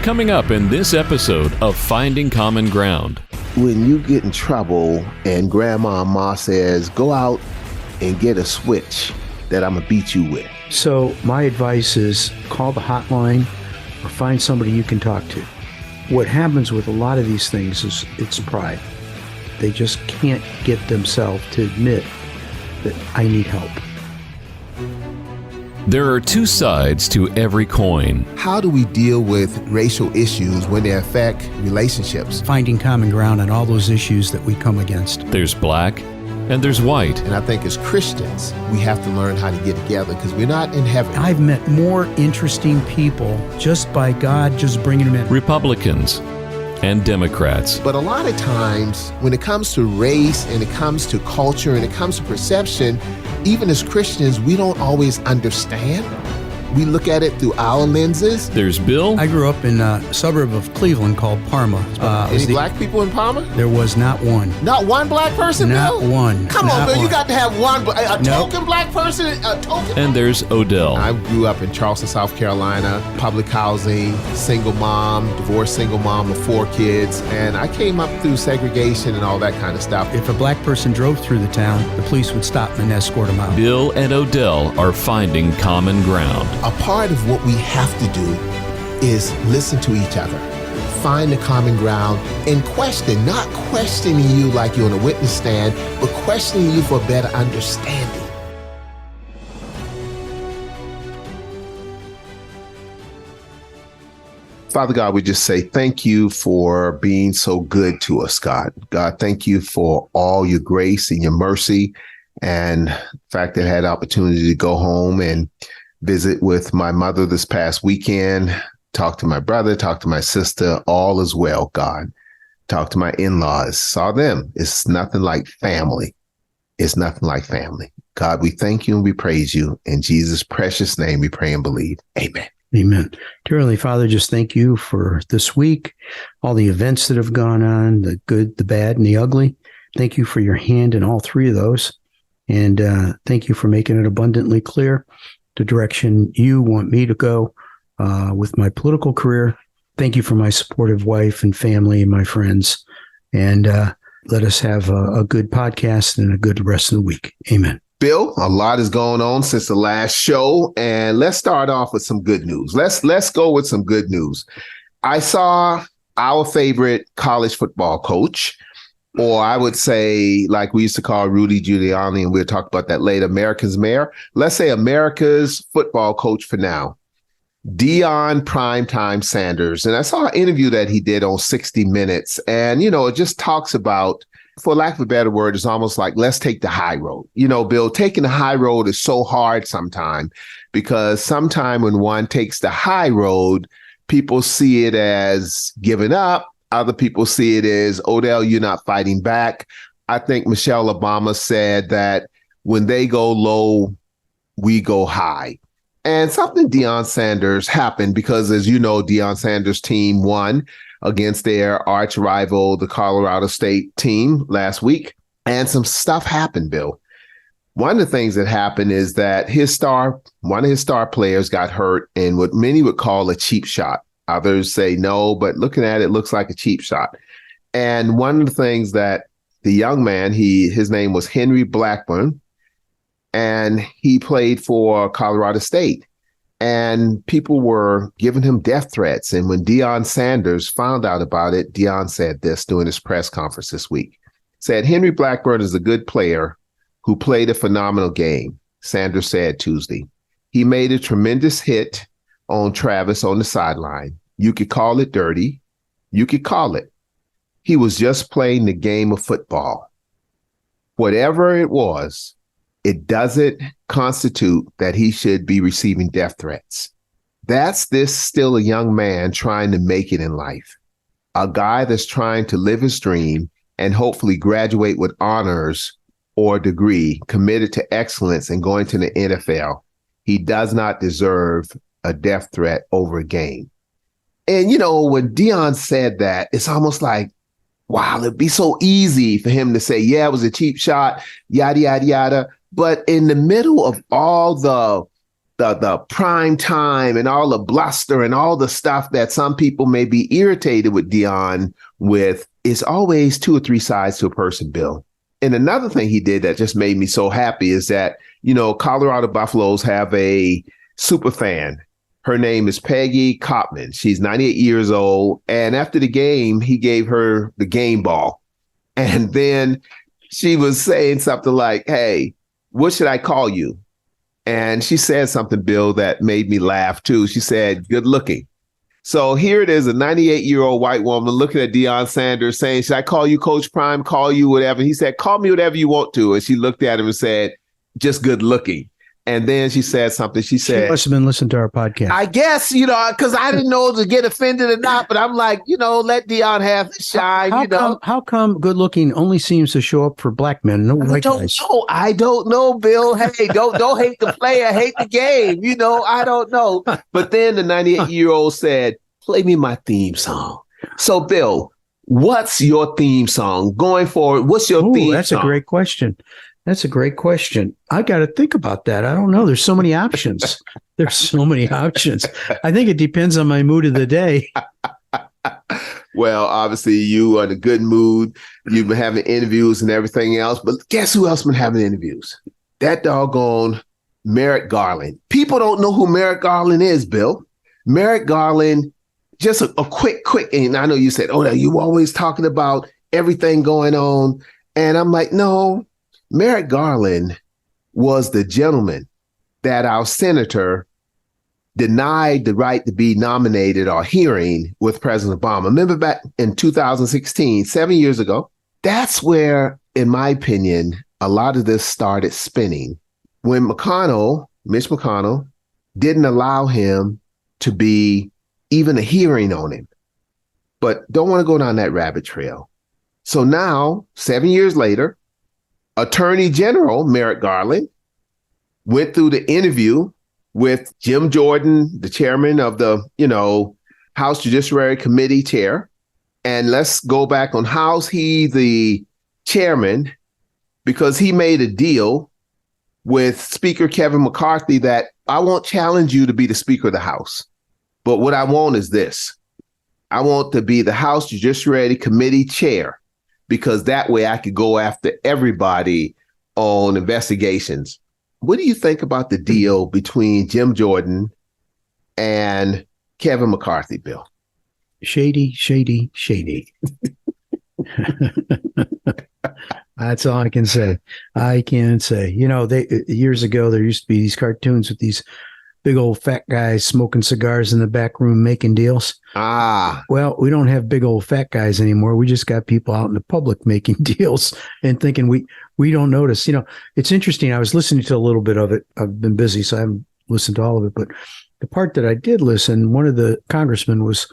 Coming up in this episode of Finding Common Ground. When you get in trouble and grandma and ma says, go out and get a switch that I'm gonna beat you with. So my advice is call the hotline or find somebody you can talk to. What happens with a lot of these things is it's pride. They just can't get themselves to admit that I need help. There are two sides to every coin. How do we deal with racial issues when they affect relationships? Finding common ground on all those issues that we come against. There's black and there's white. And I think as Christians, we have to learn how to get together because we're not in heaven. I've met more interesting people just by God just bringing them in. Republicans and Democrats. But a lot of times when it comes to race and it comes to culture and it comes to perception, even as Christians, we don't always understand. We look at it through our lenses. There's Bill. I grew up in a suburb of Cleveland called Parma. Any black people in Parma? There was not one. Not one black person, Not Bill? one. Come on, Not Bill. one. You got to have one. A Nope. token black person? A token? And there's Odell. I grew up in Charleston, South Carolina, public housing, single mom, divorced single mom of 4 kids. And I came up through segregation and all that kind of stuff. If a black person drove through the town, the police would stop them and escort them out. Bill and Odell are finding common ground. A part of what we have to do is listen to each other, find the common ground, and question, not questioning you like you're on a witness stand, but questioning you for better understanding. Father God, we just say thank you for being so good to us, God. God, thank you for all your grace and your mercy, and the fact that I had the opportunity to go home and visit with my mother this past weekend, talk to my brother, talk to my sister, all is well, God. Talk to my in-laws, saw them. It's nothing like family. It's nothing like family. God, we thank you and we praise you. In Jesus' precious name, we pray and believe. Amen. Amen. Dear Heavenly Father, just thank you for this week, all the events that have gone on, the good, the bad, and the ugly. Thank you for your hand in all 3 of those. And thank you for making it abundantly clear the direction you want me to go with my political career. Thank you for my supportive wife and family and my friends. And let us have a good podcast and a good rest of the week. Amen. Bill, a lot has gone on since the last show, and let's start off with some good news. Let's go with some good news. I saw our favorite college football coach, or I would say, like we used to call Rudy Giuliani, and we'll talk about that later, America's mayor. Let's say America's football coach for now, Deion Primetime Sanders. And I saw an interview that he did on 60 Minutes, and, it just talks about, for lack of a better word, it's almost like, let's take the high road. Bill, taking the high road is so hard sometimes because sometime when one takes the high road, people see it as giving up. Other people see it as, Odell, you're not fighting back. I think Michelle Obama said that when they go low, we go high. And something Deion Sanders happened because, as you know, Deion Sanders' team won against their arch rival, the Colorado State team, last week. And some stuff happened, Bill. One of the things that happened is that one of his star players got hurt in what many would call a cheap shot. Others say no, but looking at it, looks like a cheap shot. And one of the things that the young man, his name was Henry Blackburn, and he played for Colorado State. And people were giving him death threats. And when Deion Sanders found out about it, Deion said this during his press conference this week. Said, Henry Blackburn is a good player who played a phenomenal game, Sanders said Tuesday. He made a tremendous hit on Travis on the sideline. You could call it dirty. You could call it. He was just playing the game of football. Whatever it was, it doesn't constitute that he should be receiving death threats. That's this still a young man trying to make it in life. A guy that's trying to live his dream and hopefully graduate with honors or degree, committed to excellence and going to the NFL. He does not deserve a death threat over a game. And, when Deion said that, it's almost like, wow, it'd be so easy for him to say, yeah, it was a cheap shot, yada, yada, yada. But in the middle of all the the prime time and all the bluster and all the stuff that some people may be irritated with Deion with, is always two or three sides to a person, Bill. And another thing he did that just made me so happy is that, Colorado Buffaloes have a super fan. Her name is Peggy Kopman. She's 98 years old. And after the game, he gave her the game ball. And then she was saying something like, hey, what should I call you? And she said something, Bill, that made me laugh, too. She said, good looking. So here it is, a 98-year-old white woman looking at Deion Sanders saying, should I call you Coach Prime, call you whatever? He said, call me whatever you want to. And she looked at him and said, just good looking. And then she said something. She said, must have been listening to our podcast. I guess, because I didn't know to get offended or not. But I'm like, let Deion have his shine. How come good looking only seems to show up for black men? No white guys. I don't know, Bill. Hey, don't hate the player, hate the game. I don't know. But then the 98-year-old said, play me my theme song. So, Bill, what's your theme song going forward? What's your theme that's song? A great question. That's a great question. I got to think about that. I don't know. There's so many options. I think it depends on my mood of the day. Well, obviously, you are in a good mood. You've been having interviews and everything else. But guess who else been having interviews? That doggone Merrick Garlin. People don't know who Merrick Garlin is, Bill. Merrick Garlin, just a quick, and I know you said, you always talking about everything going on. And I'm like, no. Merrick Garlin was the gentleman that our senator denied the right to be nominated or hearing with President Obama. Remember back in 2016, 7 years ago? That's where, in my opinion, a lot of this started spinning. When Mitch McConnell, didn't allow him to be even a hearing on him. But don't want to go down that rabbit trail. So now, 7 years later, Attorney General Merrick Garlin went through the interview with Jim Jordan, the chairman of the, House Judiciary Committee chair. And let's go back on how's he the chairman, because he made a deal with Speaker Kevin McCarthy that I won't challenge you to be the Speaker of the House. But what I want is this. I want to be the House Judiciary Committee chair, because that way I could go after everybody on investigations. What do you think about the deal between Jim Jordan and Kevin McCarthy, Bill? Shady. That's all I can say. Years ago, there used to be these cartoons with these big old fat guys smoking cigars in the back room making deals. Well, we don't have big old fat guys anymore. We just got people out in the public making deals and thinking we don't notice. It's interesting. I was listening to a little bit of it. I've been busy, so I haven't listened to all of it. But the part that I did listen, one of the congressmen was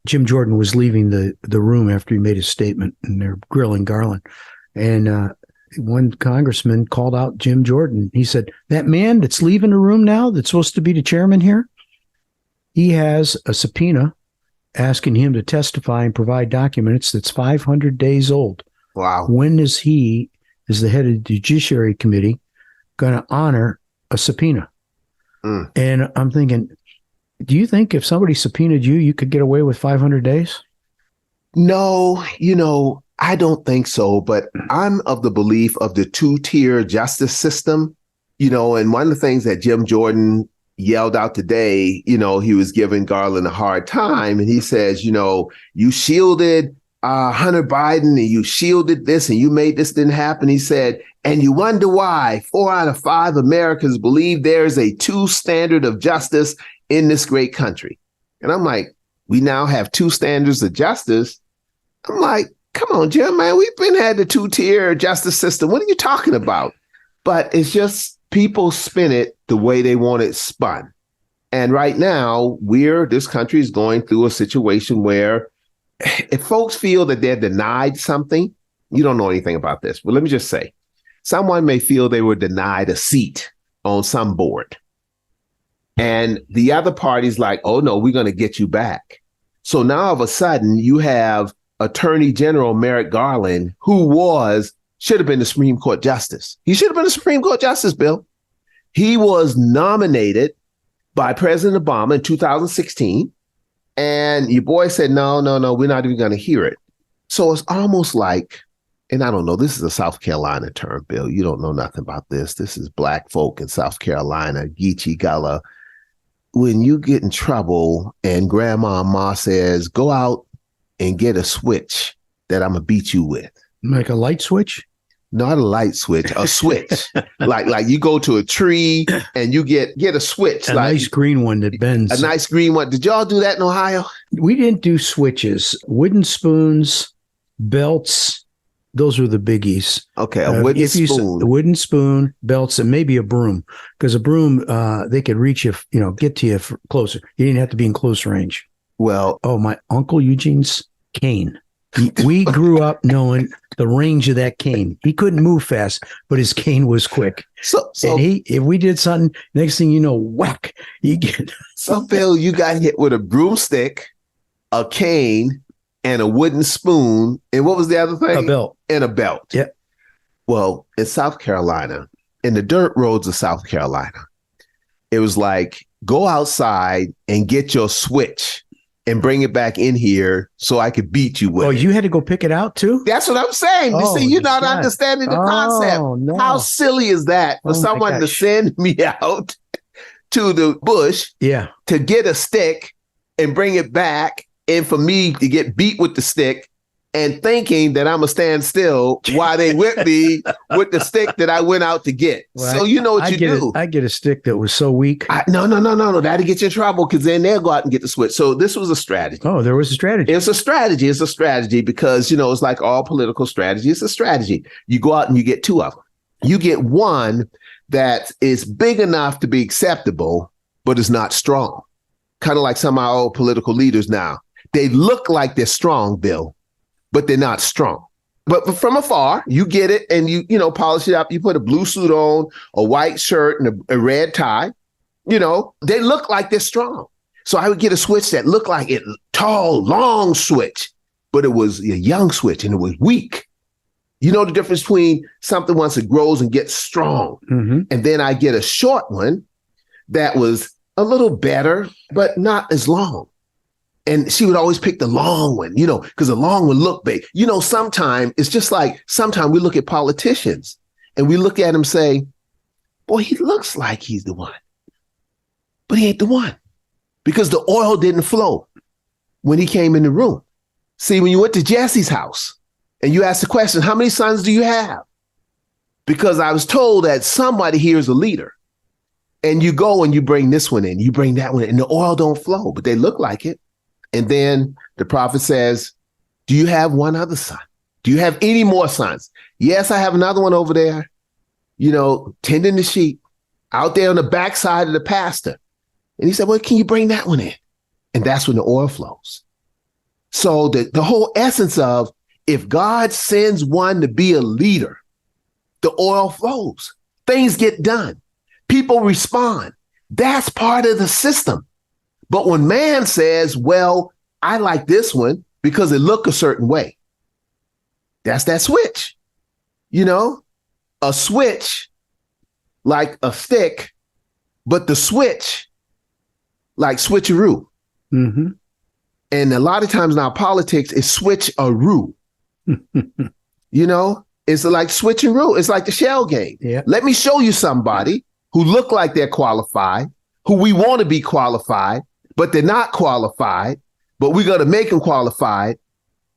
Jim Jordan was leaving the room after he made his statement, and they're grilling Garland. And one congressman called out Jim Jordan. He said, that man that's leaving the room now, that's supposed to be the chairman here, he has a subpoena asking him to testify and provide documents that's 500 days old. Wow. When is he, as the head of the Judiciary Committee, going to honor a subpoena? And I'm thinking, do you think if somebody subpoenaed you, you could get away with 500 days? No, I don't think so, but I'm of the belief of the two-tier justice system, and one of the things that Jim Jordan yelled out today, he was giving Garland a hard time, and he says, you shielded Hunter Biden and you shielded this and you made this didn't happen. He said, and you wonder why 4 out of 5 Americans believe there's a two standard of justice in this great country. And I'm like, we now have two standards of justice. I'm like, come on, Jim, man, we've been had the two-tier justice system. What are you talking about? But it's just people spin it the way they want it spun. And right now, this country is going through a situation where if folks feel that they're denied something, you don't know anything about this. But let me just say, someone may feel they were denied a seat on some board. And the other party's like, oh, no, we're going to get you back. So now all of a sudden you have Attorney General Merrick Garlin, who should have been the Supreme Court Justice. He should have been the Supreme Court Justice, Bill. He was nominated by President Obama in 2016. And your boy said, no, we're not even going to hear it. So it's almost like, and I don't know, this is a South Carolina term, Bill. You don't know nothing about this. This is black folk in South Carolina, Geechee Gullah. When you get in trouble and grandma and ma says, go out and get a switch that I'm going to beat you with. Like a light switch? Not a light switch, a switch. like you go to a tree and you get a switch. A nice green one that bends. A nice green one. Did y'all do that in Ohio? We didn't do switches. Wooden spoons, belts, those were the biggies. Okay, a wooden spoon. A wooden spoon, belts, and maybe a broom. Because a broom, they could reach you, get to you closer. You didn't have to be in close range. Well, my Uncle Eugene's cane. We grew up knowing the range of that cane. He couldn't move fast, but his cane was quick. So and if we did something, next thing you know, whack, you get. So Bill, you got hit with a broomstick, a cane, and a wooden spoon. And what was the other thing? A belt. And a belt. Yep. Well, in South Carolina, in the dirt roads of South Carolina, it was like, go outside and get your switch and bring it back in here so I could beat you with it. Oh, you had to go pick it out too? That's what I'm saying. You see, you're not understanding the concept. No. How silly is that for someone to send me out to the bush to get a stick and bring it back, and for me to get beat with the stick and thinking that I'm going to stand still while they whip me with the stick that I went out to get. Well, so you know what you do. I get a stick that was so weak. No. That'll get you in trouble because then they'll go out and get the switch. So this was a strategy. Oh, there was a strategy. It's a strategy because, it's like all political strategy. It's a strategy. You go out and you get two of them. You get one that is big enough to be acceptable, but is not strong. Kind of like some of our old political leaders now. They look like they're strong, Bill, but they're not strong. But from afar, you get it and you polish it up. You put a blue suit on, a white shirt and a red tie. They look like they're strong. So I would get a switch that looked like a tall, long switch, but it was a young switch and it was weak. You know the difference between something once it grows and gets strong. Mm-hmm. And then I get a short one that was a little better, but not as long. And she would always pick the long one, because the long one looked big. Sometimes it's just like sometimes we look at politicians and we look at him and say, boy, he looks like he's the one, but he ain't the one because the oil didn't flow when he came in the room. See, when you went to Jesse's house and you asked the question, how many sons do you have? Because I was told that somebody here is a leader and you go and you bring this one in, you bring that one in, and the oil don't flow, but they look like it. And then the prophet says, do you have one other son? Do you have any more sons? Yes, I have another one over there, tending the sheep out there on the backside of the pasture. And he said, well, can you bring that one in? And that's when the oil flows. So the whole essence of if God sends one to be a leader, the oil flows. Things get done. People respond. That's part of the system. But when man says, well, I like this one because it look a certain way, that's that switch. A switch like a stick, but the switch like switcheroo. Mm-hmm. And a lot of times in our politics, it's switch-a-roo. It's like switcheroo. It's like the shell game. Yeah. Let me show you somebody who look like they're qualified, who we want to be qualified, but they're not qualified, but we're going to make them qualified.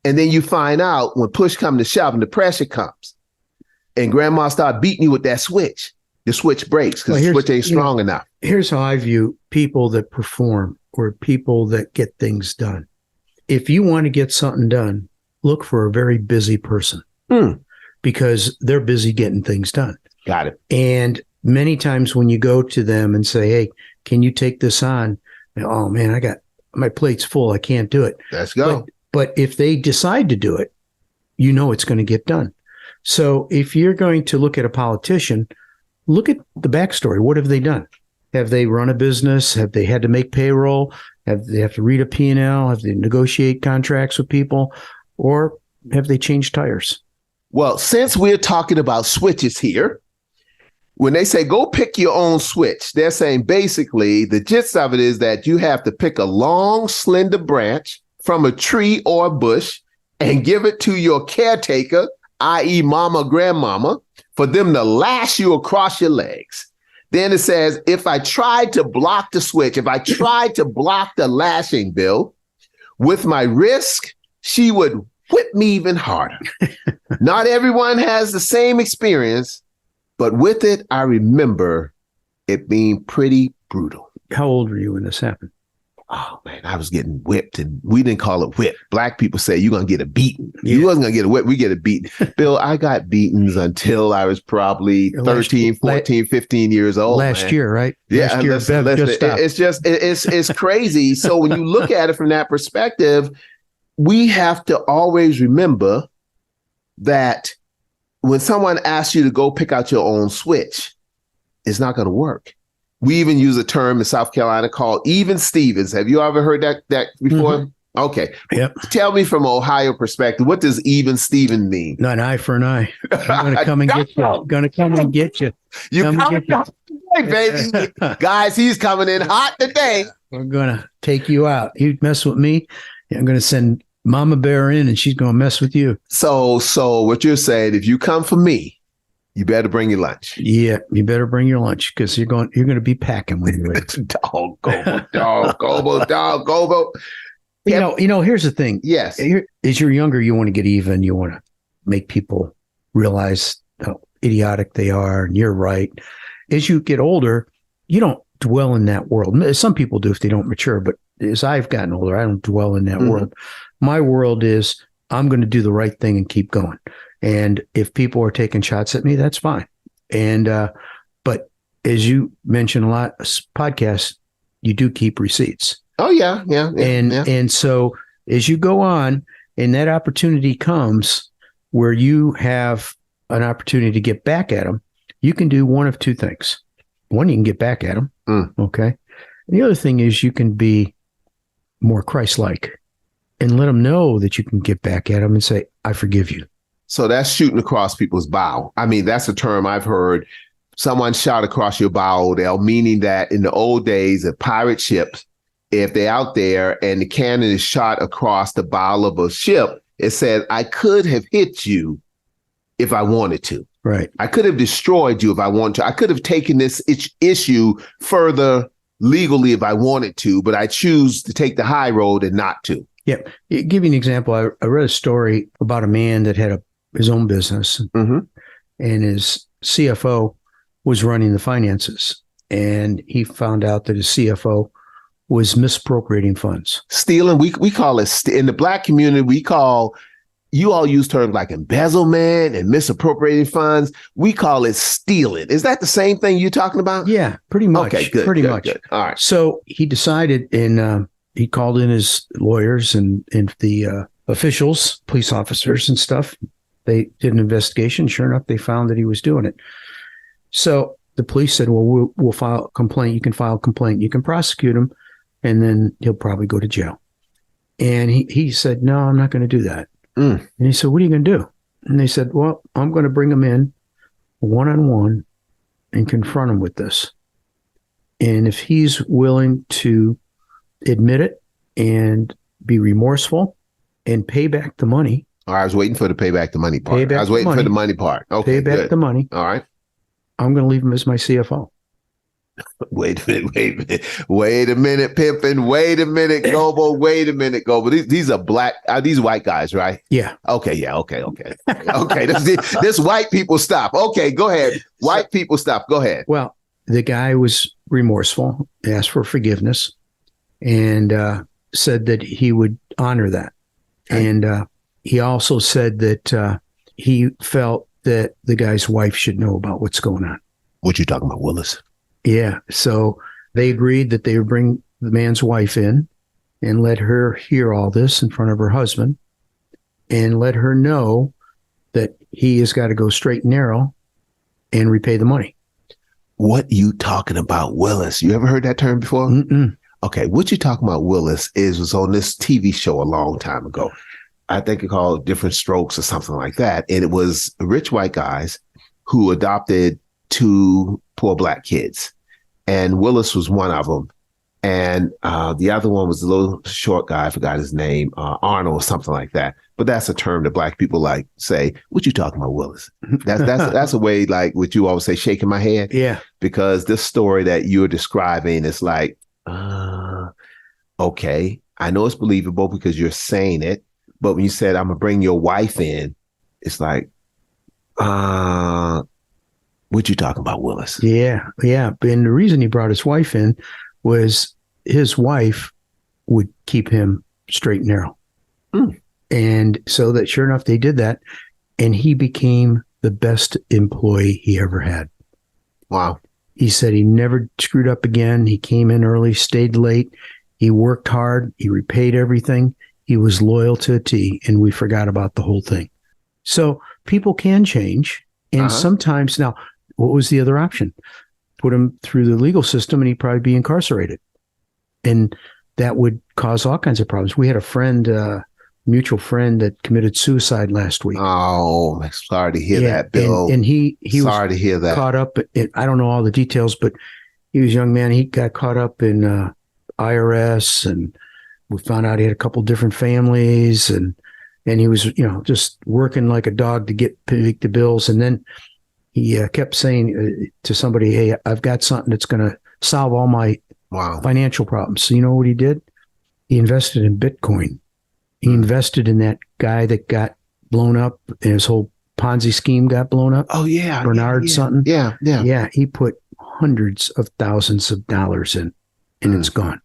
And then you find out when push comes to shove and the pressure comes and grandma start beating you with that switch, the switch breaks because the switch ain't strong enough. Here's how I view people that perform or people that get things done. If you want to get something done, look for a very busy person because they're busy getting things done. Got it. And many times when you go to them and say, hey, can you take this on? Oh man, my plate's full. I can't do it. Let's go. But if they decide to do it, it's going to get done. So if you're going to look at a politician, look at the backstory. What have they done? Have they run a business? Have they had to make payroll? Have they to read a P&L? Have they negotiate contracts with people? Or have they changed tires? Well, since we're talking about switches here, when they say go pick your own switch, they're saying basically the gist of it is that you have to pick a long, slender branch from a tree or a bush and give it to your caretaker, i.e. mama, grandmama, for them to lash you across your legs. Then it says, if I tried to block the switch, if I tried to block the lashing, Bill, with my wrist, she would whip me even harder. Not everyone has the same experience, but with it, I remember it being pretty brutal. How old were you when this happened? Oh, man, I was getting whipped, and we didn't call it whip. Black people say you're going to get a beating. Yeah. You wasn't going to get a whip. We get a beating. Bill, I got beatings until I was probably 13, 14, 15 years old. Last year, right? Yeah. Last year, it's crazy. So when you look at it from that perspective, we have to always remember that when someone asks you to go pick out your own switch, it's not going to work. We even use a term in South Carolina called even Stevens. Have you ever heard that before? Mm-hmm. Okay. Yep. Tell me from Ohio perspective, what does even Steven mean? An eye for an eye. I'm going to come and get you. I'm going to come and get you. You come today, baby. Guys, he's coming in hot today. We're going to take you out. You mess with me, I'm going to send Mama Bear in, and she's going to mess with you. So what you're saying, if you come for me, you better bring your lunch. Yeah, you better bring your lunch because you're going to be packing when you're ready. Dog, Gobo. You know, here's the thing. Yes. As you're younger, you want to get even. You want to make people realize how idiotic they are, and you're right. As you get older, you don't dwell in that world. Some people do if they don't mature, but as I've gotten older, I don't dwell in that world. My world is I'm going to do the right thing and keep going. And if people are taking shots at me, that's fine. And but as you mentioned a lot, podcasts, you do keep receipts. Oh yeah. And so as you go on, and that opportunity comes where you have an opportunity to get back at them, you can do one of two things. One, you can get back at them. Okay. And the other thing is you can be more Christ-like and let them know that you can get back at them and say, I forgive you. So that's shooting across people's bow. I mean, that's a term I've heard. Someone shot across your bow, Odell, meaning that in the old days of pirate ships, if they're out there and the cannon is shot across the bow of a ship, it said, I could have hit you if I wanted to. Right. I could have destroyed you if I wanted to. I could have taken this issue further legally if I wanted to, but I choose to take the high road and not to. Yeah. Give you an example. I read a story about a man that had his own business, and his CFO was running the finances, and he found out that his CFO was misappropriating funds. Stealing, we call it, in the Black community, you all use terms like embezzlement and misappropriating funds. We call it stealing. Is that the same thing you're talking about? Yeah, pretty much. Okay, good. Pretty much. Good. All right. So he decided, and he called in his lawyers and the officials, police officers and stuff. They did an investigation. Sure enough, they found that he was doing it. So the police said, well, we'll file a complaint. You can file a complaint. You can prosecute him, and then he'll probably go to jail. And he said, no, I'm not going to do that. And he said, what are you going to do? And they said, well, I'm going to bring him in one-on-one and confront him with this. And if he's willing to admit it and be remorseful and pay back the money. All right, I was waiting for the pay back the money part. I was waiting for the money part. Okay, pay back the money. All right. I'm going to leave him as my CFO. Wait a minute, pimpin'. Wait a minute, Gobo. Wait a minute, Gobo. These are these white guys, right? Yeah. Okay, yeah, okay. Okay, this white people stop. Okay, go ahead. White people stop. Go ahead. Well, the guy was remorseful, asked for forgiveness, and said that he would honor that. Okay. And he also said that he felt that the guy's wife should know about what's going on. What you talking about, Willis? Yeah. So they agreed that they would bring the man's wife in and let her hear all this in front of her husband and let her know that he has got to go straight and narrow and repay the money. What you talking about, Willis? You ever heard that term before? Mm-mm. Okay. What you talking about, Willis, was on this TV show a long time ago. I think it called Different Strokes or something like that. And it was rich white guys who adopted to poor Black kids. And Willis was one of them. And the other one was a little short guy. I forgot his name, Arnold or something like that. But that's a term that Black people like say, what you talking about, Willis? That's a way like what you always say, shaking my head. Yeah. Because this story that you're describing is like, okay, I know it's believable because you're saying it. But when you said, I'm going to bring your wife in, it's like, what you talking about, Willis? Yeah. And the reason he brought his wife in was his wife would keep him straight and narrow. And so that sure enough, they did that. And he became the best employee he ever had. Wow. He said he never screwed up again. He came in early, stayed late. He worked hard. He repaid everything. He was loyal to a T, and we forgot about the whole thing. So people can change. And sometimes now, what was the other option? Put him through the legal system and he'd probably be incarcerated. And that would cause all kinds of problems. We had a friend, mutual friend that committed suicide last week. Oh, I'm sorry to hear that, Bill. And he sorry was to hear that. Caught up in, I don't know all the details, but he was a young man. He got caught up in IRS, and we found out he had a couple different families, and he was, just working like a dog to pay the bills. And then he kept saying to somebody, hey, I've got something that's going to solve all my financial problems. So you know what he did? He invested in Bitcoin. He invested in that guy that got blown up, and his whole Ponzi scheme got blown up. Oh, yeah. Bernard something. Yeah. Yeah, he put hundreds of thousands of dollars in, and it's gone.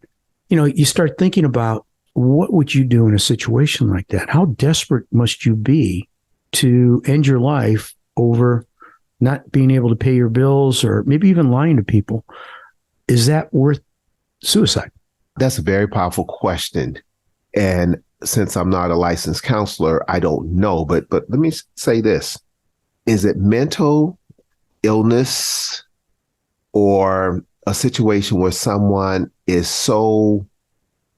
You start thinking about, what would you do in a situation like that? How desperate must you be to end your life over not being able to pay your bills, or maybe even lying to people? Is that worth suicide? That's a very powerful question. And since I'm not a licensed counselor, I don't know. But let me say this. Is it mental illness or a situation where someone is so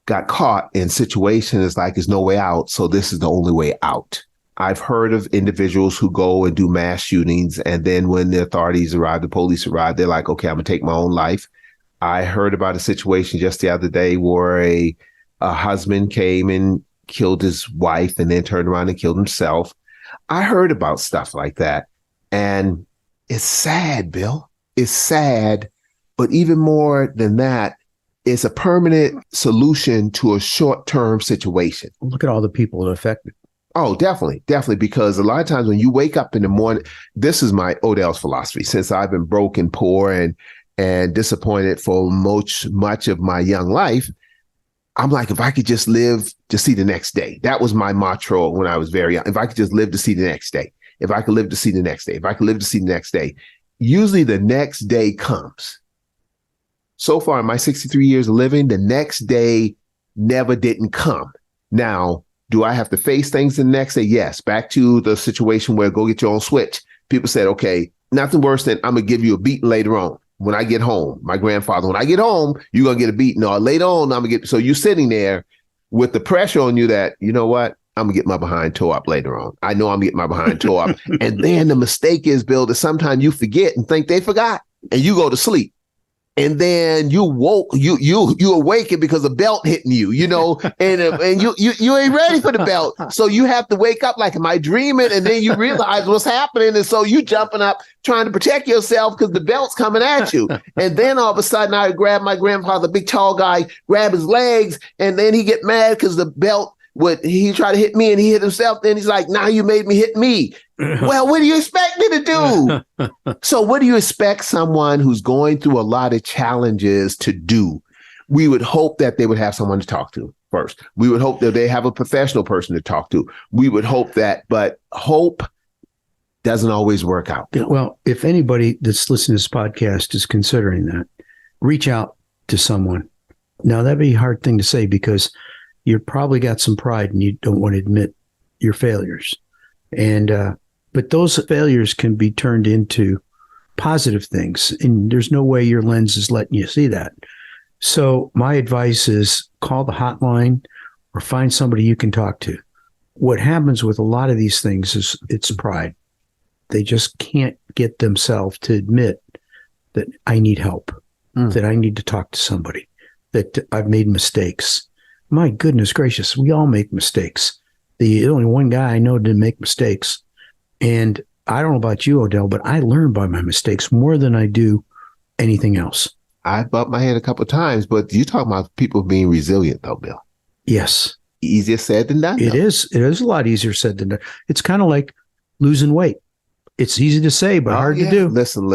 got caught in situations like there's no way out, so this is the only way out? I've heard of individuals who go and do mass shootings, and then when the authorities arrive, the police arrive, they're like, okay, I'm gonna take my own life. I heard about a situation just the other day where a husband came and killed his wife and then turned around and killed himself. I heard about stuff like that. And it's sad, Bill. It's sad. But even more than that, it's a permanent solution to a short-term situation. Look at all the people it affected. Oh, definitely. Because a lot of times when you wake up in the morning, this is my Odell's philosophy. Since I've been broke and poor and disappointed for much of my young life, I'm like, if I could just live to see the next day. That was my mantra when I was very young. If I could just live to see the next day. If I could live to see the next day. If I could live to see the next day. Usually the next day comes. So far in my 63 years of living, the next day never didn't come. Now, do I have to face things the next day? Yes. Back to the situation where go get your own switch. People said, okay, nothing worse than I'm going to give you a beating later on. When I get home, my grandfather, when I get home, you're going to get a beating. Or later on, I'm going to get, so you're sitting there with the pressure on you that, you know what, I'm going to get my behind tore up later on. I know I'm getting my behind tore up. And then the mistake is, Bill, that sometimes you forget and think they forgot and you go to sleep. And then you awaken because a belt hitting you, and you ain't ready for the belt. So you have to wake up like, am I dreaming? And then you realize what's happening. And so you jumping up, trying to protect yourself because the belt's coming at you. And then all of a sudden I grab my grandfather, big tall guy, grab his legs, and then he get mad because the belt he tried to hit me and he hit himself. Then he's like, now you made me hit me. Well, what do you expect me to do? So what do you expect someone who's going through a lot of challenges to do? We would hope that they would have someone to talk to first. We would hope that they have a professional person to talk to. We would hope that, but hope doesn't always work out. Well, if anybody that's listening to this podcast is considering that, reach out to someone. Now, that'd be a hard thing to say because you've probably got some pride and you don't want to admit your failures. But those failures can be turned into positive things. And there's no way your lens is letting you see that. So my advice is call the hotline or find somebody you can talk to. What happens with a lot of these things is it's pride. they just can't get themselves to admit that I need help, that I need to talk to somebody, that I've made mistakes. My goodness gracious, we all make mistakes. The only one guy I know didn't make mistakes. And I don't know about you, Odell, but I learn by my mistakes more than I do anything else. I bumped my head a couple of times, but you talk about people being resilient, though, Bill. Yes. Easier said than done. It is. It is a lot easier said than done. It's kind of like losing weight. It's easy to say, but hard to do. Listen.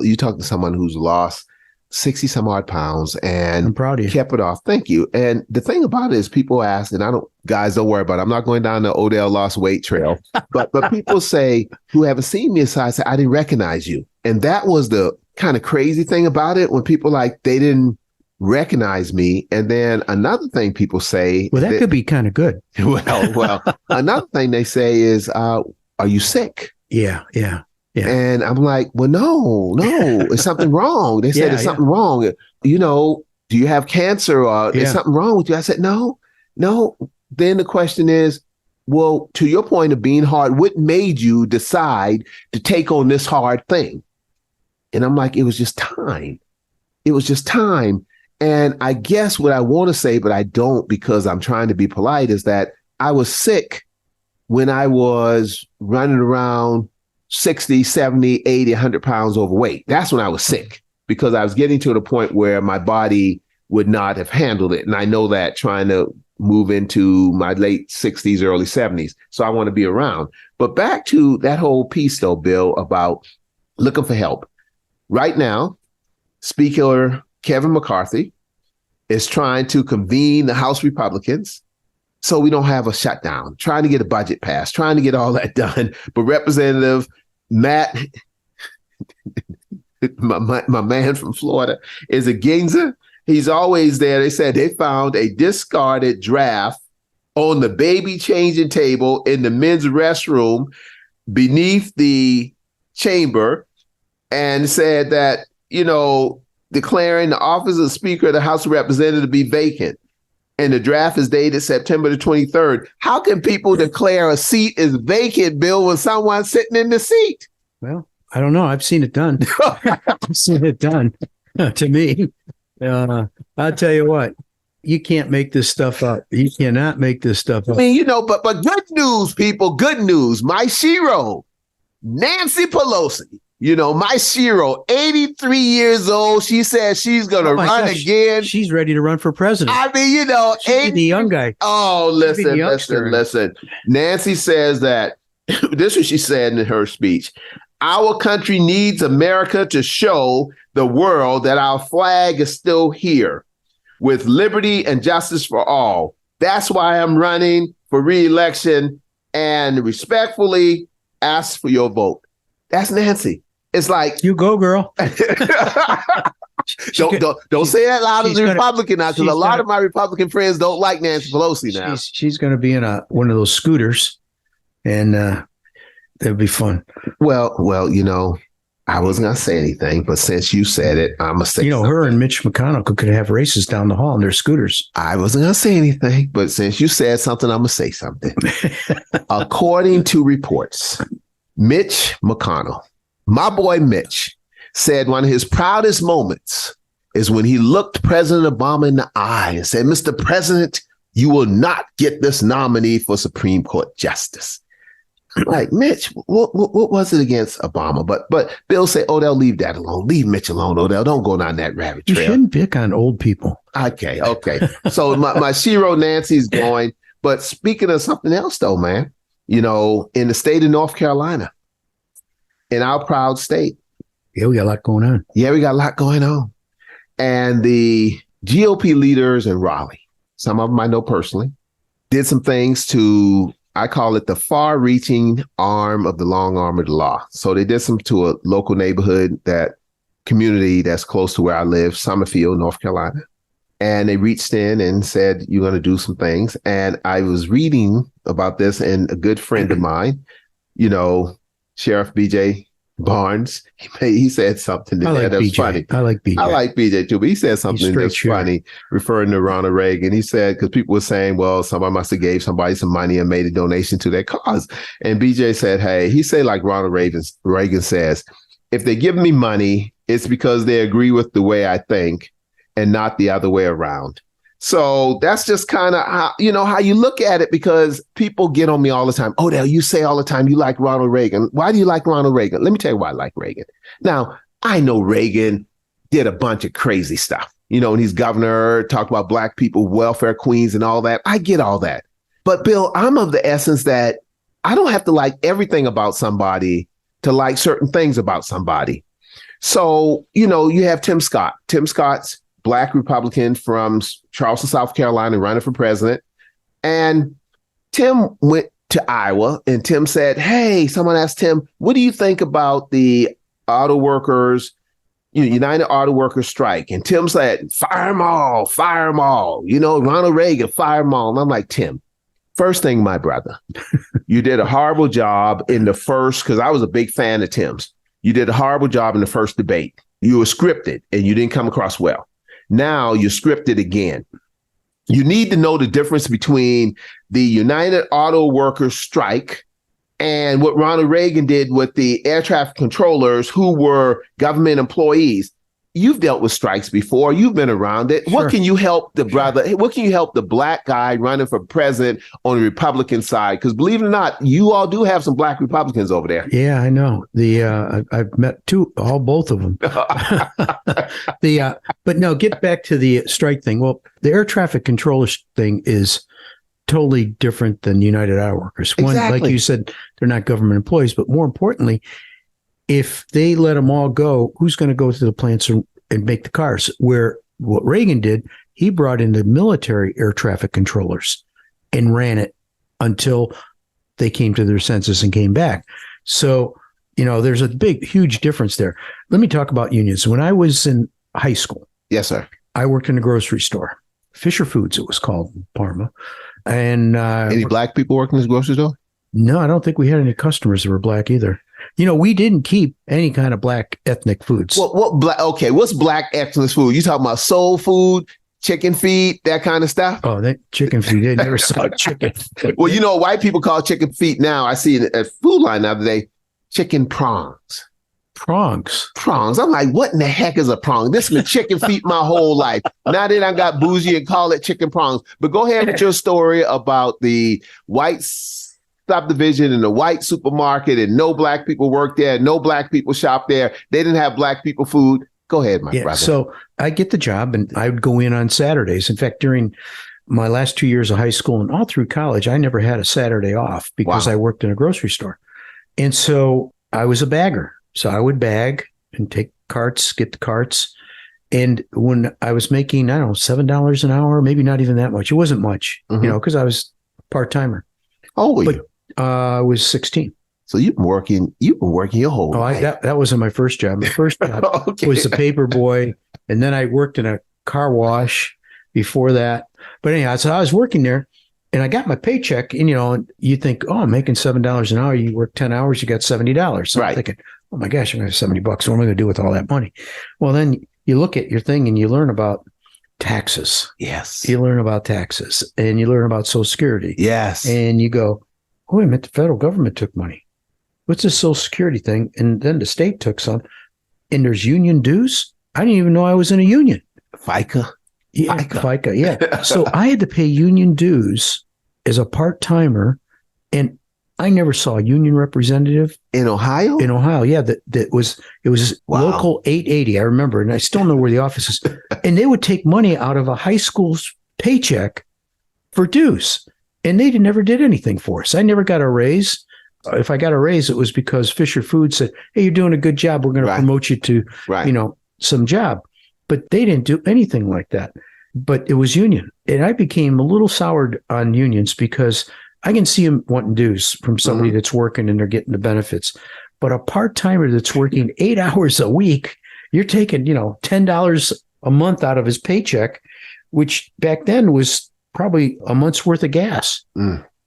You talk to someone who's lost 60 some odd pounds and I'm proud of you. Kept it off. Thank you. And the thing about it is people ask, and guys, don't worry about it. I'm not going down the Odell lost weight trail, but people say who haven't seen me aside say, I didn't recognize you. And that was the kind of crazy thing about it when people they didn't recognize me. And then another thing people say, well, that could be kind of good. Well, another thing they say is, are you sick? Yeah. And I'm like, well, no, is something wrong? They said there's something wrong. Do you have cancer or is something wrong with you? I said, no. Then the question is, well, to your point of being hard, what made you decide to take on this hard thing? And I'm like, it was just time. And I guess what I want to say, but I don't because I'm trying to be polite, is that I was sick when I was running around 60, 70, 80, 100 pounds overweight. That's when I was sick because I was getting to the point where my body would not have handled it. And I know that trying to move into my late 60s, early 70s. So I want to be around. But back to that whole piece, though, Bill, about looking for help. Right now, Speaker Kevin McCarthy is trying to convene the House Republicans so we don't have a shutdown, trying to get a budget passed, trying to get all that done. But Representative Matt, my man from Florida, is a Ginza. He's always there. They said they found a discarded draft on the baby changing table in the men's restroom beneath the chamber and said that, declaring the office of Speaker of the House of Representatives to be vacant. And the draft is dated September the 23rd. How can people declare a seat is vacant, Bill, when someone's sitting in the seat? Well, I don't know. I've seen it done. I've seen it done to me. I'll tell you what, you can't make this stuff up. You cannot make this stuff up. I mean, but good news, people, good news. My shero, Nancy Pelosi, my shero, 83 years old. She says she's going to run again. She's ready to run for president. I mean, she's the young guy. Oh, listen. Nancy says that, this is what she said in her speech. Our country needs America to show the world that our flag is still here with liberty and justice for all. That's why I'm running for re-election and respectfully ask for your vote. That's Nancy. It's like, you go, girl. Don't say that loud as a Republican now, because a lot of my Republican friends don't like Nancy Pelosi now. She's going to be in one of those scooters, and that'll be fun. Well, I wasn't going to say anything, but since you said it, I'm going to say something. Her and Mitch McConnell could have races down the hall in their scooters. I wasn't going to say anything, but since you said something, I'm going to say something. According to reports, Mitch McConnell, my boy Mitch, said one of his proudest moments is when he looked President Obama in the eye and said, Mr. President, you will not get this nominee for Supreme Court Justice. Like, Mitch, what was it against Obama? But Bill said, Odell, leave that alone. Leave Mitch alone, Odell. Don't go down that rabbit trail. You shouldn't pick on old people. Okay. So my shero Nancy's going. But speaking of something else, though, man, in the state of North Carolina, in our proud state. Yeah, we got a lot going on. Yeah, we got a lot going on. And the GOP leaders in Raleigh, some of them I know personally, did some things to, I call it the far-reaching arm of the long arm of the law. So they did some to a local neighborhood, that community that's close to where I live, Summerfield, North Carolina. And they reached in and said, you're going to do some things. And I was reading about this, and a good friend of mine, Sheriff BJ Barnes, he said something in there that was funny. I like BJ. I like BJ too, but he said something that's funny, referring to Ronald Reagan. He said, because people were saying, well, somebody must have gave somebody some money and made a donation to their cause. And BJ said, hey, he said, like Ronald Reagan says, if they give me money, it's because they agree with the way I think and not the other way around. So that's just kind of how you look at it, because people get on me all the time. Odell, you say all the time you like Ronald Reagan. Why do you like Ronald Reagan? Let me tell you why I like Reagan. Now, I know Reagan did a bunch of crazy stuff. When he's governor, talked about black people, welfare queens and all that. I get all that. But Bill, I'm of the essence that I don't have to like everything about somebody to like certain things about somebody. So, you have Tim Scott. Tim Scott's Black Republican from Charleston, South Carolina, running for president. And Tim went to Iowa, and Tim said, hey, someone asked Tim, what do you think about the auto workers, United Auto Workers strike? And Tim said, fire them all, fire them all. Ronald Reagan, fire them all. And I'm like, Tim, first thing, my brother, you did a horrible job in the first, because I was a big fan of Tim's. You did a horrible job in the first debate. You were scripted and you didn't come across well. Now you're scripted again. You need to know the difference between the United Auto Workers strike and what Ronald Reagan did with the air traffic controllers who were government employees. You've dealt with strikes before. You've been around it. Sure. What can you help the brother? What can you help the black guy running for president on the Republican side? Because believe it or not, you all do have some black Republicans over there. Yeah, I know. I've met both of them. But no, get back to the strike thing. Well, the air traffic controllers thing is totally different than United Auto Workers. One, exactly. Like you said, they're not government employees, but more importantly, if they let them all go, who's going to go to the plants and make the cars? Where what Reagan did, he brought in the military air traffic controllers and ran it until they came to their senses and came back. So, there's a huge difference there. Let me talk about unions. When I was in high school, yes, sir, I worked in a grocery store, Fisher Foods, it was called, in Parma. And any black people working in this grocery store? No, I don't think we had any customers that were black either. We didn't keep any kind of black ethnic foods. What's black ethnic food? You talking about soul food, chicken feet, that kind of stuff? Oh, that chicken feet. They never saw chicken. Well, white people call chicken feet now. I see it at Food Line the other day, chicken prongs. Prongs. I'm like, what in the heck is a prong? This has been chicken feet my whole life. Now that I got bougie and call it chicken prongs. But go ahead with your story about the white subdivision in the white supermarket and no black people work there, no black people shop there. They didn't have black people food. Go ahead, my brother. So I get the job and I would go in on Saturdays. In fact, during my last 2 years of high school and all through college, I never had a Saturday off because I worked in a grocery store. And so I was a bagger. So I would bag and take carts, get the carts. And when I was making, I don't know, $7 an hour, maybe not even that much. It wasn't much, because I was part-timer. Oh, but I was 16. So you've been working your whole life. That wasn't my first job. My first job was a paper boy. And then I worked in a car wash before that. But anyhow, so I was working there and I got my paycheck and, you think, oh, I'm making $7 an hour. You work 10 hours, you got $70. So I'm thinking, oh my gosh, I'm going to have $70. What am I going to do with all that money? Well, then you look at your thing and you learn about taxes. Yes. You learn about taxes and you learn about Social Security. Yes. And you go, oh, wait a minute, the federal government took money. What's this Social Security thing? And then the state took some. And there's union dues. I didn't even know I was in a union. FICA. Yeah, FICA. Yeah. So I had to pay union dues as a part-timer. And I never saw a union representative. In Ohio? In Ohio, yeah. It was Local 880. I remember. And I still know where the office is. And they would take money out of a high school's paycheck for dues. And they never did anything for us. I never got a raise. If I got a raise, it was because Fisher Foods said, hey, you're doing a good job. We're going to promote you to, some job. But they didn't do anything like that. But it was union. And I became a little soured on unions because I can see them wanting dues from somebody that's working and they're getting the benefits. But a part-timer that's working 8 hours a week, you're taking, $10 a month out of his paycheck, which back then was probably a month's worth of gas.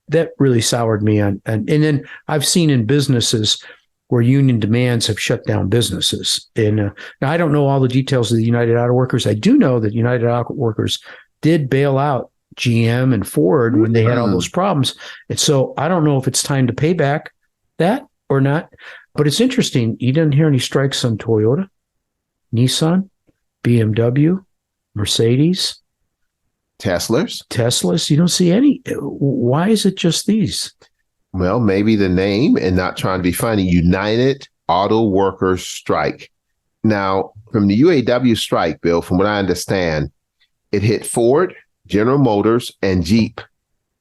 That really soured me on. And then I've seen in businesses where union demands have shut down businesses. And now I don't know all the details of the United Auto Workers. I do know that United Auto Workers did bail out GM and Ford when they had all those problems. And so I don't know if it's time to pay back that or not. But it's interesting. You didn't hear any strikes on Toyota, Nissan, BMW, Mercedes, Teslas. You don't see any. Why is it just these? Well, maybe the name and not trying to be funny. United Auto Workers strike. Now, from the UAW strike, Bill, from what I understand, it hit Ford, General Motors, and Jeep,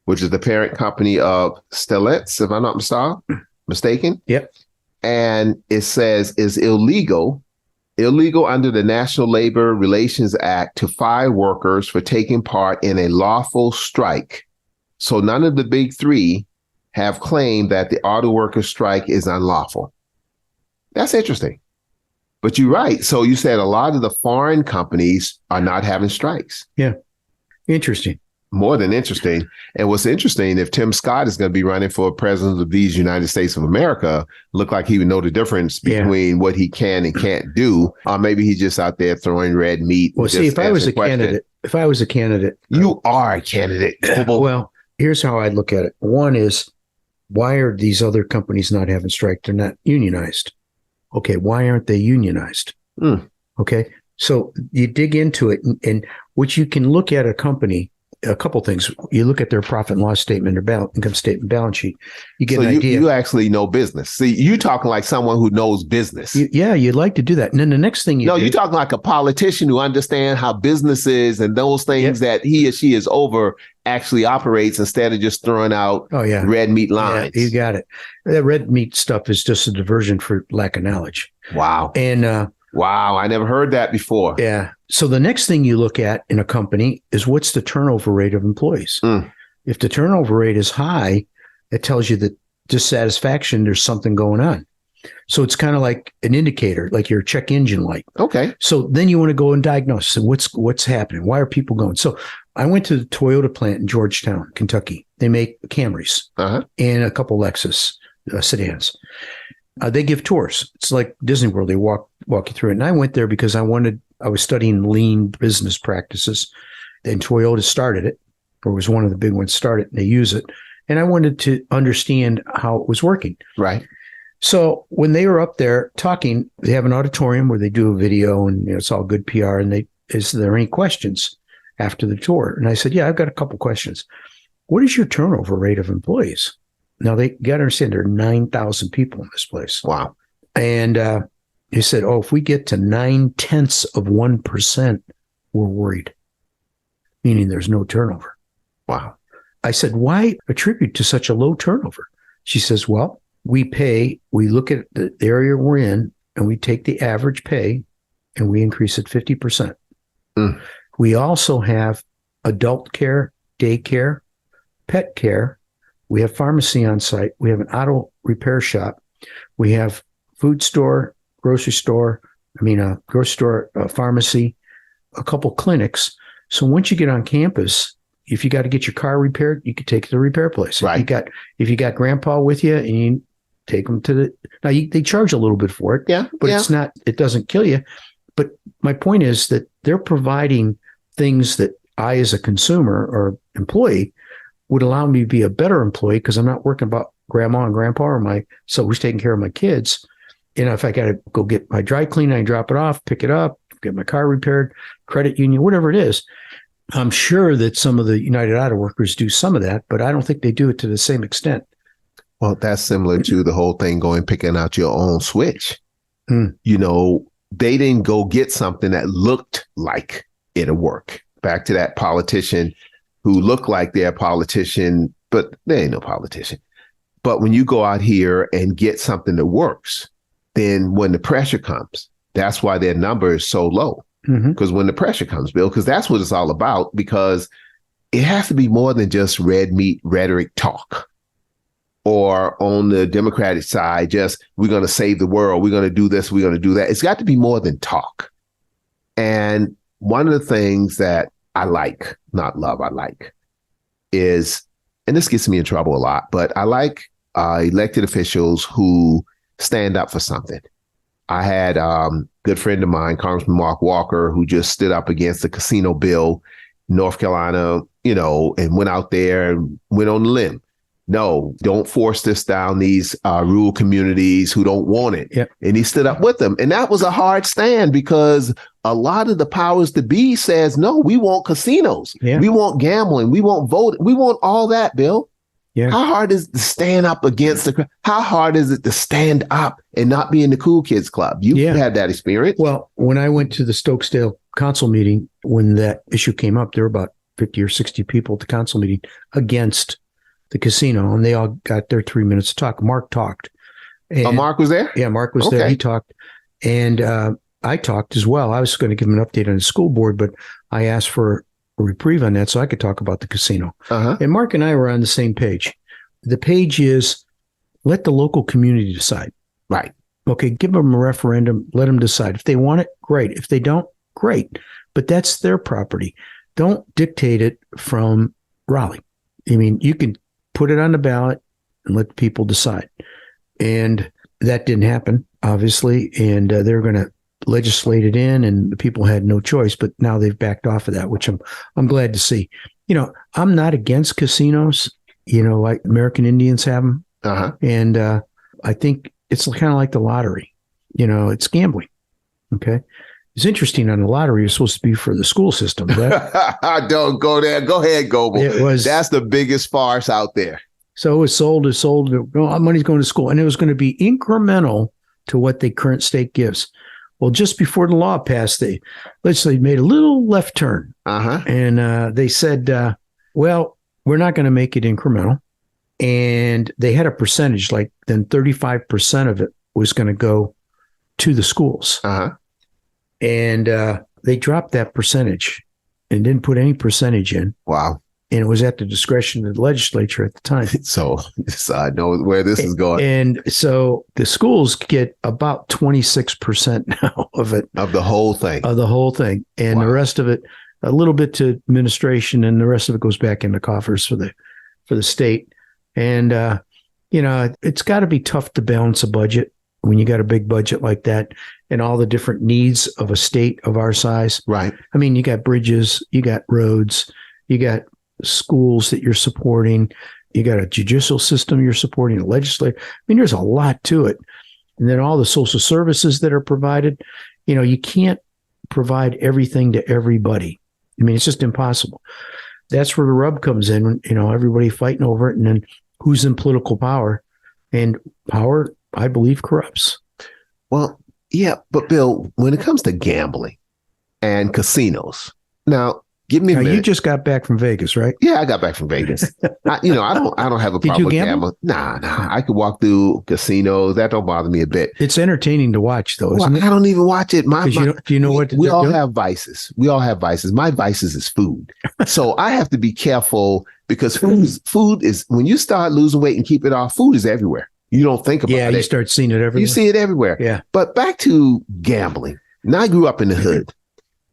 which is the parent company of Stellantis, if I'm not mistaken. Yep. And it says is illegal under the National Labor Relations Act to fire workers for taking part in a lawful strike. So none of the big three have claimed that the auto workers strike is unlawful. That's interesting. But you're right. So you said a lot of the foreign companies are not having strikes. Yeah. Interesting. More than interesting. And what's interesting, if Tim Scott is going to be running for president of these United States of America, look like he would know the difference between what he can and can't do. Or maybe he's just out there throwing red meat. Well, see, if I was a candidate, you are a candidate. Well, here's how I'd look at it. One is, why are these other companies not having strike? They're not unionized. Okay, why aren't they unionized? Okay, so you dig into it, and what you can look at a company, a couple things. You look at their profit and loss statement, or income statement, balance sheet. You get an idea. You actually know business. See, you talking like someone who knows business. You'd like to do that. And then the next thing you're talking like a politician who understands how business is and those things that he or she is over actually operates instead of just throwing out red meat lines. Yeah, you got it. That red meat stuff is just a diversion for lack of knowledge. Wow. And wow, I never heard that before. Yeah. So the next thing you look at in a company is what's the turnover rate of employees. If the turnover rate is high, it tells you that dissatisfaction, there's something going on. So it's kind of like an indicator, like your check engine light. Okay. So then you want to go and diagnose. So what's happening? Why are people going? So I went to the Toyota plant in Georgetown, Kentucky. They make Camrys and a couple Lexus sedans. They give tours. It's like Disney World. They walk you through it. And I went there because I was studying lean business practices. And Toyota started it, or was one of the big ones started, and they use it. And I wanted to understand how it was working. Right. So when they were up there talking, they have an auditorium where they do a video, and it's all good PR. And is there any questions after the tour? And I said, yeah, I've got a couple questions. What is your turnover rate of employees? Now, they got to understand there are 9,000 people in this place. Wow. And he said, if we get to 0.9%, we're worried, meaning there's no turnover. Wow. I said, why attribute to such a low turnover? She says, well, we look at the area we're in, and we take the average pay, and we increase it 50%. We also have adult care, daycare, pet care. We have pharmacy on site. We have an auto repair shop. We have food store, grocery store, pharmacy, a couple clinics. So once you get on campus, if you got to get your car repaired, you could take it to the repair place. Right. If you got grandpa with you, and you take them to they charge a little bit for it. Yeah. But it doesn't kill you. But my point is that they're providing things that I, as a consumer or employee, would allow me to be a better employee, because I'm not working about grandma and grandpa or who's taking care of my kids. If I got to go get my dry cleaning, I drop it off, pick it up, get my car repaired, credit union, whatever it is. I'm sure that some of the United Auto Workers do some of that, but I don't think they do it to the same extent. Well, that's similar to the whole thing picking out your own switch. They didn't go get something that looked like it'll work. Back to that politician who look like they're a politician, but they ain't no politician. But when you go out here and get something that works, then when the pressure comes, that's why their number is so low. Because when the pressure comes, Bill, because that's what it's all about, because it has to be more than just red meat rhetoric talk. Or on the Democratic side, just we're going to save the world, we're going to do this, we're going to do that. It's got to be more than talk. And one of the things that I like, not love, I like, is, and this gets me in trouble a lot, but I like elected officials who stand up for something. I had good friend of mine, Congressman Mark Walker, who just stood up against the casino bill in North Carolina, and went out there and went on the limb. No, don't force this down these rural communities who don't want it. Yep. And he stood up with them. And that was a hard stand because a lot of the powers to be says, no, we want casinos. Yeah. We want gambling. We want voting. We want all that, Bill. Yeah. How hard is it to stand up against how hard is it to stand up and not be in the cool kids club? You had that experience. Well, when I went to the Stokesdale council meeting, when that issue came up, there were about 50 or 60 people at the council meeting against the casino, and they all got their 3 minutes to talk. Mark talked. And, Mark was there? Yeah, Mark was there. He talked. And I talked as well. I was going to give him an update on the school board, but I asked for a reprieve on that so I could talk about the casino. And Mark and I were on the same page. The page is let the local community decide. Right. Okay, give them a referendum. Let them decide. If they want it, great. If they don't, great. But that's their property. Don't dictate it from Raleigh. I mean, you can put it on the ballot and let people decide. And that didn't happen, obviously. And they're going to legislate it in, and the people had no choice. But now they've backed off of that, which I'm glad to see. I'm not against casinos. Like American Indians have them. And I think it's kind of like the lottery. It's gambling. Okay. It's interesting on the lottery. It's supposed to be for the school system. Don't go there. Go ahead, Goebel. That's the biggest farce out there. So it was sold. Money's going to school. And it was going to be incremental to what the current state gives. Well, just before the law passed, the legislature made a little left turn. And they said, well, we're not going to make it incremental. And they had a percentage, like then 35% of it was going to go to the schools. And they dropped that percentage and didn't put any percentage in. Wow. And it was at the discretion of the legislature at the time. So I know where this is going. And so the schools get about 26% now of it. Of the whole thing. Of the whole thing. And the rest of it, a little bit to administration, and the rest of it goes back into coffers for the state. And, it's got to be tough to balance a budget when you got a big budget like that and all the different needs of a state of our size. Right. I mean, you got bridges, you got roads, you got schools that you're supporting, you got a judicial system you're supporting, a legislature. I mean, there's a lot to it. And then all the social services that are provided, you can't provide everything to everybody. I mean, it's just impossible. That's where the rub comes in, everybody fighting over it, and then who's in political power. And power, I believe, corrupts. Well, yeah, but Bill, when it comes to gambling and casinos, now give me a minute. You just got back from Vegas, right? Yeah, I got back from Vegas. I don't have a problem with gambling. Nah. I could walk through casinos. That don't bother me a bit. It's entertaining to watch, though, isn't it? I don't even watch it. Do you know what we all have vices. We all have vices. My vices is food. So I have to be careful because food is when you start losing weight and keep it off, food is everywhere. You don't think about it. Yeah, you start seeing it everywhere. You see it everywhere. Yeah. But back to gambling. Now, I grew up in the hood.